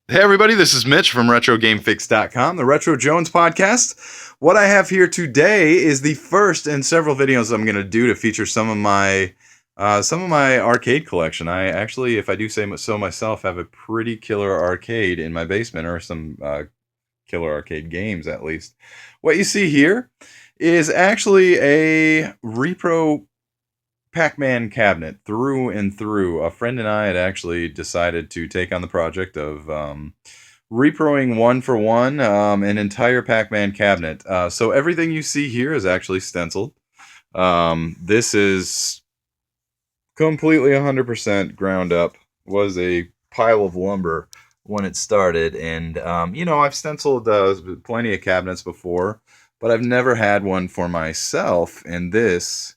Hey everybody, this is Mitch from RetroGameFix.com, the Retro Jones podcast. What I have here today is the first in several videos I'm going to do to feature some of my arcade collection. I actually, if I do say so myself, have a pretty killer arcade in my basement, or some killer arcade games at least. What you see here is actually a Repro Pac-Man cabinet through and through. A friend and I had actually decided to take on the project of reproing one for one an entire Pac-Man cabinet. So everything you see here is actually stenciled. This is completely 100% ground up. Was a pile of lumber when it started, and I've stenciled plenty of cabinets before, but I've never had one for myself, and this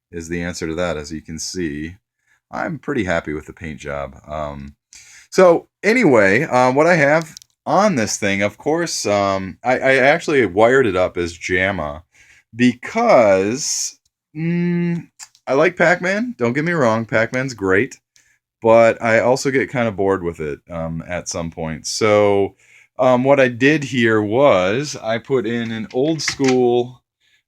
is the answer to that. As you can see, I'm pretty happy with the paint job. So anyway, what I have on this thing, of course, I actually wired it up as jamma because I like Pac-Man. Don't get me wrong, Pac-Man's great, but I also get kind of bored with it at some point. So what I did here was I put in an old school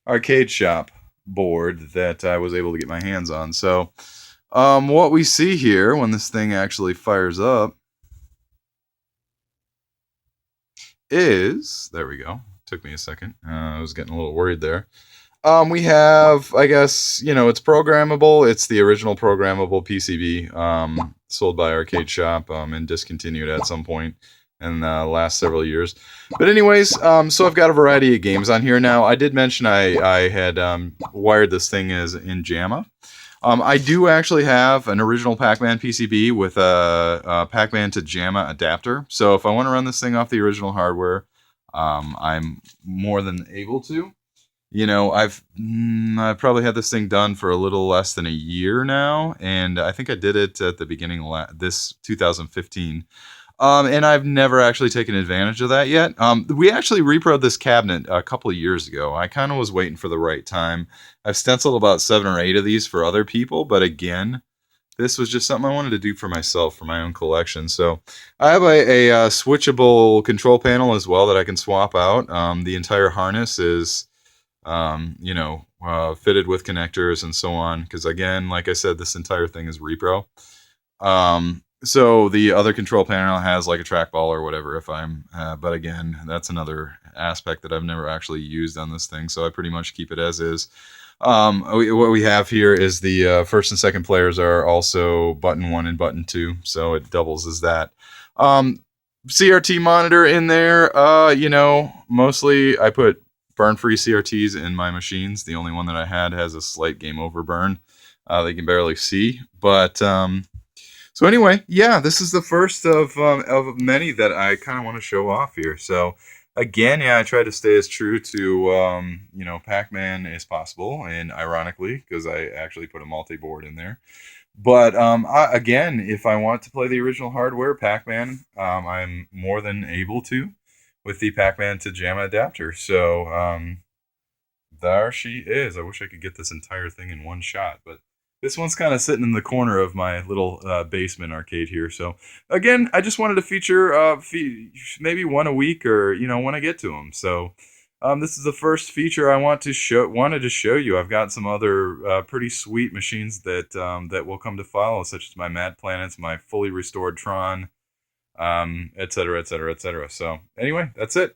Arcadeshop board that I was able to get my hands on. So what we see here when this thing actually fires up is, there we go. Took me a second. I was getting a little worried there. We have, I guess, it's programmable. It's the original programmable PCB sold by Arcadeshop and discontinued at some point in the last several years. But anyways, so I've got a variety of games on here now. I did mention I had wired this thing as in jamma. I do actually have an original Pacman PCB with a Pacman to jamma adapter. So if I want to run this thing off the original hardware, I'm more than able to. I've probably had this thing done for a little less than a year now, and I think I did it at the beginning of this 2015. And I've never actually taken advantage of that yet. We actually reproed this cabinet a couple of years ago. I kind of was waiting for the right time. I've stenciled about 7 or 8 of these for other people, but again, this was just something I wanted to do for myself, for my own collection. So I have a switchable control panel as well that I can swap out. The entire harness is fitted with connectors and so on. Because again, like I said, this entire thing is repro. So the other control panel has like a trackball or whatever. But again, that's another aspect that I've never actually used on this thing. So I pretty much keep it as is. What we have here is the first and second players are also button 1 and button 2. So it doubles as that. CRT monitor in there. Mostly I put burn-free CRTs in my machines. The only one that I had has a slight game over burn. They can barely see. But so anyway, yeah, this is the first of many that I kind of want to show off here. So again, yeah, I try to stay as true to Pac-Man as possible, and ironically, because I actually put a multi-board in there. But again, if I want to play the original hardware, Pac-Man, I'm more than able to with the Pac-Man to jamma adapter. So there she is. I wish I could get this entire thing in one shot, but this one's kind of sitting in the corner of my little basement arcade here. So again, I just wanted to feature maybe one a week, or when I get to them. So this is the first feature I wanted to show you. I've got some other pretty sweet machines that will come to follow, such as my Mad Planets, my fully restored Tron, etc., etc., etc. So anyway, that's it.